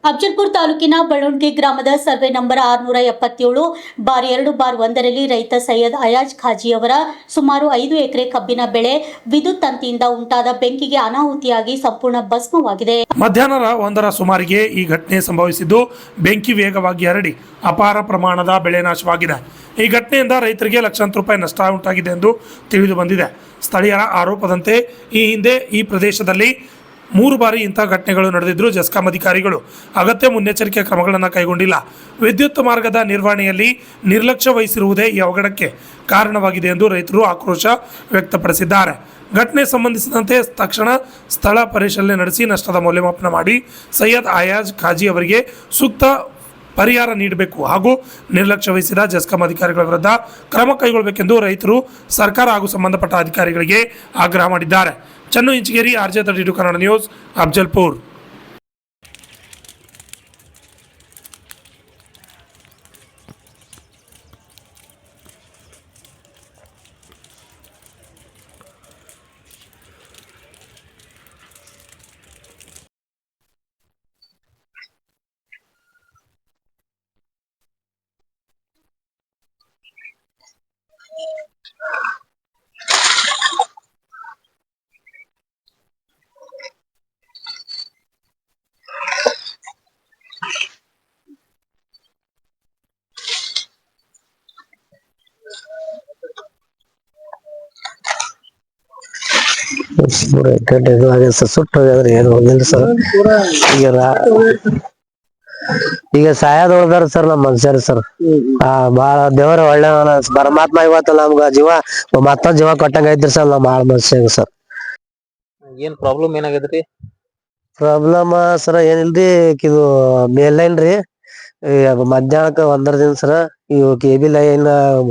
ಅಫಜಲ್ಪುರ ತಾಲೂಕಿನ ಬಳುಂಡ್ಗಿ ಗ್ರಾಮದ survey number 677/2/1ರಲ್ಲಿ ರೈತ ಸೈಯದ್ ಅಯಾಜ್ ಖಾಜಿಯವರ ಸುಮಾರು 5 ಎಕರೆ ಕಬ್ಬಿನ ಬೆಳೆ ವಿದ್ಯುತ್ ತಂತಿಯಿಂದ ಉಂಟಾದ ಬೆಂಕಿಗೆ ಅನಾಹುತಿಯಾಗಿ ಸಂಪೂರ್ಣ ಭಸ್ಮವಾಗಿದೆ. ಮಧ್ಯಾಹ್ನ 1ರ ಸುಮಾರಿಗೆ ಈ ಘಟನೆ ಸಂಭವಿಸಿದ್ದು, ಬೆಂಕಿ ವೇಗವಾಗಿ ಹರಡಿ ಅಪಾರ ಪ್ರಮಾಣದ ಬೆಳೆ ನಾಶವಾಗಿದೆ. ಈ ಘಟನೆಯಿಂದ ರೈತರಿಗೆ ಲಕ್ಷಾಂತರ ರೂಪಾಯಿ ನಷ್ಟ ಉಂಟಾಗಿದೆ ಎಂದು ತಿಳಿದು ಬಂದಿದೆ. ಸ್ಥಳೀಯರ ಆರೋಪದಂತೆ ಈ ಹಿಂದೆ ಈ ಪ್ರದೇಶದಲ್ಲಿ 3 ಬಾರಿ ಇಂಥ ಘಟನೆಗಳು ನಡೆದಿದ್ದರೂ ಜೆಸ್ಕಾಂ ಅಧಿಕಾರಿಗಳು ಅಗತ್ಯ ಮುನ್ನೆಚ್ಚರಿಕೆ ಕ್ರಮಗಳನ್ನು ಕೈಗೊಂಡಿಲ್ಲ. ವಿದ್ಯುತ್ ಮಾರ್ಗದ ನಿರ್ವಹಣೆಯಲ್ಲಿ ನಿರ್ಲಕ್ಷ್ಯ ವಹಿಸಿರುವುದೇ ಈ ಅವಘಡಕ್ಕೆ ಕಾರಣವಾಗಿದೆ ಎಂದು ರೈತರು ಆಕ್ರೋಶ ವ್ಯಕ್ತಪಡಿಸಿದ್ದಾರೆ. ಘಟನೆ ಸಂಬಂಧಿಸಿದಂತೆ ತಕ್ಷಣ ಸ್ಥಳ ಪರಿಶೀಲನೆ ನಡೆಸಿ ನಷ್ಟದ ಮೌಲ್ಯಮಾಪನ ಮಾಡಿ ಸೈಯದ್ ಅಯಾಜ್ ಖಾಜಿ ಅವರಿಗೆ ಸೂಕ್ತ ಪರಿಹಾರ ನೀಡಬೇಕು ಹಾಗೂ ನಿರ್ಲಕ್ಷ್ಯ ವಹಿಸಿದ ಜೆಸ್ಕಾಂ ಅಧಿಕಾರಿಗಳ ವಿರುದ್ಧ ಕ್ರಮ ಕೈಗೊಳ್ಳಬೇಕೆಂದು ರೈತರು ಸರ್ಕಾರ ಹಾಗೂ ಸಂಬಂಧಪಟ್ಟ ಅಧಿಕಾರಿಗಳಿಗೆ ಆಗ್ರಹ ಮಾಡಿದ್ದಾರೆ. ಚನ್ನು ಇಂಚಿಗೇರಿ, RJ32 ಕನ್ನಡ ನ್ಯೂಸ್, ಅಫಜಲ್ಪುರ್. ಸುಟ್ಟು ಏನು ಹೋಗಿಲ್ಲ ಸರ್. ಈಗ ಸಾಯದ್ ಉಳ್ದಾರ ಸರ್ ನಮ್ ಮನುಷ್ಯರು ಸರ್. ಬಾಳ ದೇವರ ಒಳ್ಳೆ ಪರಮಾತ್ಮ ಇವತ್ತು ನಮ್ಗ ಜೀವ ಮತ್ತೊಂದ್ ಜೀವ ಕೊಟ್ಟಂಗ ಐತ್ರಿ ಸರ್. ನಮ್ ಬಾಳ ಮನುಷ್ಯ ಸರ್. ಏನ್ ಪ್ರಾಬ್ಲಮ್ ಏನಾಗೈತ್ರಿ? ಪ್ರಾಬ್ಲಮ್ ಸರ್ ಏನಿಲ್ರಿ, ಇದು ಮೇಲ್ ರೀ ಮಧ್ಯಾಹ್ನಕ್ಕ 1ರ ದಿನ ಸರ್. ಇವು KB ಲೈನ್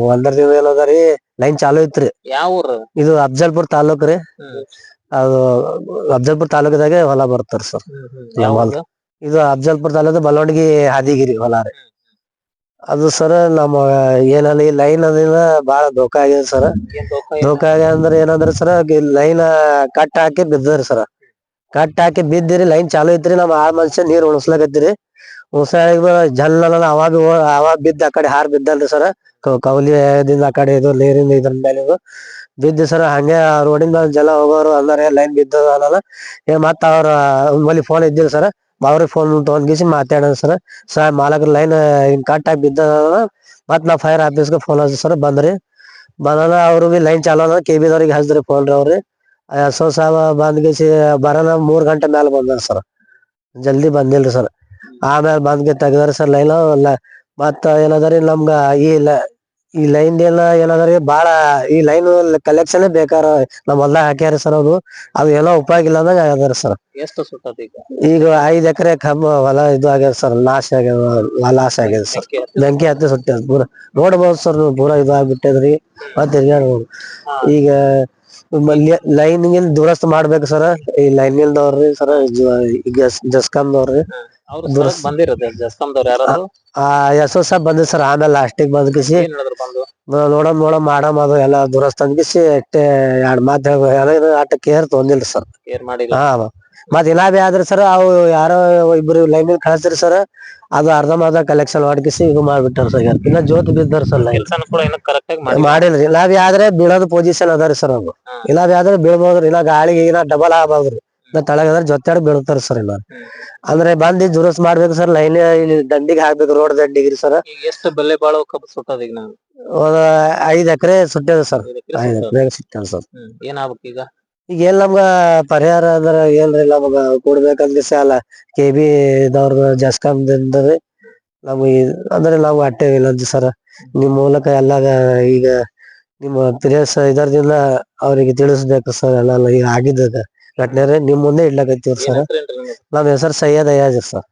1ರ ದಿನ ಏನದರಿ ಲೈನ್ ಚಾಲು ಐತ್ರಿ. ಯಾವ ಊರು ಇದು? ಅಫಜಲ್ಪುರ್ ತಾಲೂಕ್ ರೀ. ಅದು ಅಫಜಲ್ಪುರ್ ತಾಲೂಕದಾಗೆ ಹೊಲ ಬರ್ತಾರ ಸರ್. ಇದು ಅಫಜಲ್ಪುರ್ ತಾಲೂಕು ಬಲವಂಡ್ಗಿ ಹಾದಿಗಿರಿ ಹೊಲ ರೀ. ಅದು ಸರ್ ನಮ್ಮ ಏನಲ್ಲಿ ಲೈನ್ ಅದಿನ ಬಾಳ ಧೋಕಾ ಆಗಿದೆ ಸರ್. ಧೋಕಾ ಆಗ ಅಂದ್ರೆ ಏನಂದ್ರೆ ಸರ್, ಲೈನ್ ಕಟ್ ಹಾಕಿ ಬಿದ್ದರಿ ಸರ್. ಕಟ್ ಹಾಕಿ ಬಿದ್ದಿರಿ, ಲೈನ್ ಚಾಲು ಐತ್ರಿ. ನಮ್ಮ ಆ ಮನುಷ್ಯ ನೀರ್ ಉಣಸ್ಲಾಕತ್ತೀರಿ. ಉಣಸಾಗ ಜಲ್ಲ ಅವಾಗ ಬಿದ್ದ ಆ ಕಡೆ ಹಾರ್ ಬಿದ್ದಲ್ರಿ ಸರ್. ಕೌಲಿದಿಂದ ಆ ಕಡೆ ಇದು ನೀರಿಂದ ಇದ್ರ ಮೇಲೆ ಬಿದ್ದು ಸರ್. ಹಂಗೆ ರೋಡಿಂದ ಜಲ ಹೋಗೋರು ಅಂದರೆ ಲೈನ್ ಬಿದ್ದಲ್ಲ. ಮತ್ತ ಅವ್ರ ಬಳಿ ಫೋನ್ ಇದ್ದಿಲ್ಲ ಸರ್. ಅವ್ರಿಗೆ ಫೋನ್ ತಗೊಂಡ್ಗಿಸಿ ಮಾತಾಡ ಸರ್. ಮಾಲಕರ ಲೈನ್ ಹಿಂಗ್ ಕಟ್ ಆಗಿ ಬಿದ್ದ. ಮತ್ ನಾ ಫೈರ್ ಆಫೀಸ್ಗೆ ಫೋನ್ ಹಚ್ಚಿ ಸರ್. ಬಂದ್ರಿ. ಬಂದ ಅವ್ರು ಬಿ ಲೈನ್ ಚಾಲು ಅದ. KB ದವ್ರಿಗೆ ಹಚ್ದ್ರಿ ಫೋನ್ ರೀ. ಅವ್ರಿ SO ಸಾಹೇಬ ಬಂದ್ಗಿಸಿ ಬರೋಣ 3 ಗಂಟೆ ಮ್ಯಾಲ ಬಂದಾರ ಸರ್. ಜಲ್ದಿ ಬಂದಿಲ್ರಿ ಸರ್. ಆಮ್ಯಾಲ ಬಂದ್ಗೆ ತೆಗ್ದಾರ ಸರ್ ಲೈನ್. ಮತ್ತ ಏನದರಿ ನಮ್ಗ ಈ ಲೈನ್ ಏನದರಿ ಬಾಳ ಈ ಲೈನ್ ಕಲೆಕ್ಷನ್ ಬೇಕಾರ ನಮ್ ಹೊಲ್ದಾಗ ಹಾಕ್ಯಾರ ಸರ್. ಅದು ಏನೋ ಉಪಯೋಗ ಇಲ್ಲ ಅಂದಾಗ ಆಗ್ಯಾರ ಸರ್. ಎಷ್ಟು ಸುಟ್ಟದ ಈಗ 5 ಎಕರೆ ಕಬ್ಬ ಹೊಲ ಇದು ಆಗ್ಯದ ಸರ್. ಲಾಸ್ ಆಗ್ಯದ ಸರ್. ಬೆಂಕಿ ಹತ್ತಿ ಸುಟ್ಟ ಪೂರ ನೋಡ್ಬೋದು ಸರ್. ಪೂರಾ ಇದಾಗ್ಬಿಟ್ಟದ್ರಿ. ಮತ್ ತಿರ್ಗಾಡ್ಬೋದು. ಈಗ ಲೈನ್ ದುರಸ್ತ್ ಮಾಡ್ಬೇಕು ಸರ್. ಈ ಲೈನ್ ಇಲ್ದವ್ರಿ ಸರ್. ಜೆಸ್ಕಾಂದವ್ರಿ ಬಂದಿರೋದು ಜೆಸ್ಕಾಂದವ್ರು ಯಾರು? SO ಸಾಹೇಬ್ ಬಂದಿದ್ ಸರ್. ಆಮೇಲೆ ಲಾಸ್ಟಿಗೆ ಬಂದ್ಕಿಸಿ ನೋಡಮ್ ಮಾಡಮ್ ಅದು ಎಲ್ಲಾ ದುರಸ್ತ್ ಅಂದ್ಕಿಸಿ ಅಷ್ಟೇ 2 ಮಾತ್ ಆಟ ಕೇರ್ ತೊಂದಿಲ್ರಿ ಸರ್. ಮತ್ ಇಲಾಬಿ ಆದ್ರಿ ಸರ್. ಅವು ಯಾರೋ ಇಬ್ರು ಲೈನ್ ಕಳ್ಸ್ರಿ ಸರ್. ಅದು ಅರ್ಧಂಬರ್ಧ ಕಲೆಕ್ಷನ್ ಮಾಡ್ಕಿಸಿ ಇದು ಮಾಡ್ಬಿಟ್ಟಾರ ಸರ್. ಇನ್ನ ಜೋತ್ ಬಿದ್ದಾರ ಸರ್. ಮಾಡಿಲ್ರಿ. ಇಲಾಬಿ ಆದ್ರೆ ಬೀಳೋದು ಪೊಸಿಷನ್ ಅದಾರಿ ಸರ್. ಅದು ಇಲಾಬಿ ಆದ್ರೆ ಬೀಳ್ಬೋದ್ರಿ. ಇಲ್ಲ ಗಾಳಿಗೆ ಇನ್ನ ಡಬಲ್ ಆಗ್ಬೋದ್ರಿ. ತಳಗದ್ರ ಜೊತೆಯಾಡ ಬೀಳ್ತಾರ ಸರ್. ಇಲ್ಲ ಅಂದ್ರೆ ಬಂದಿ ದುರಸ್ತ್ ಮಾಡ್ಬೇಕು ಸರ್. ಲೈನ್ ದಂಡಿಗೆ ಹಾಕ್ಬೇಕು, ರೋಡ್ ದಂಡಿಗೆ ಸರ್. ಎಷ್ಟು ಬೆಲೆ ಬಾಳೋ ಕಬ್ಬು ಸುಟ್ಟದ ಈಗ? ನಾವು 5 ಎಕರೆ ಸುಟ್ಟದ ಸರ್. 5 ಎಕರೆ ಸುಟ್ಟದ ಸರ್. ಏನಾಗ್ಬೇಕು ಈಗ? ಈಗ ಏನ್ ನಮ್ಗ ಪರಿಹಾರ ಅಂದ್ರ ಏನ್ರಿ ನಮಗ ಕೊಡ್ಬೇಕಂದ್ರೆ ಸಾಲ KB ದವ್ರ ಜೆಸ್ಕಾಂದಿಂದ ನಮ್ಗ ಅಂದ್ರೆ ನಾವು ಅಟ್ಟೆ ಇಲ್ಲ ಸರ್. ನಿಮ್ ಮೂಲಕ ಎಲ್ಲ ಈಗ ನಿಮ್ಮ ಇದರದಿಂದ ಅವ್ರಿಗೆ ತಿಳಿಸ್ಬೇಕು ಸರ್. ಎಲ್ಲ ಈಗ ಆಗಿದ್ದ ಘಟನೆ ನಿಮ್ ಮುಂದೆ ಇಡ್ಲಕತ್ತೀವ್ರಿ ಸರ್. ನಮ್ಮ ಹೆಸರು ಸೈಯದ್ ಅಯಾಜ್ ಸರ್.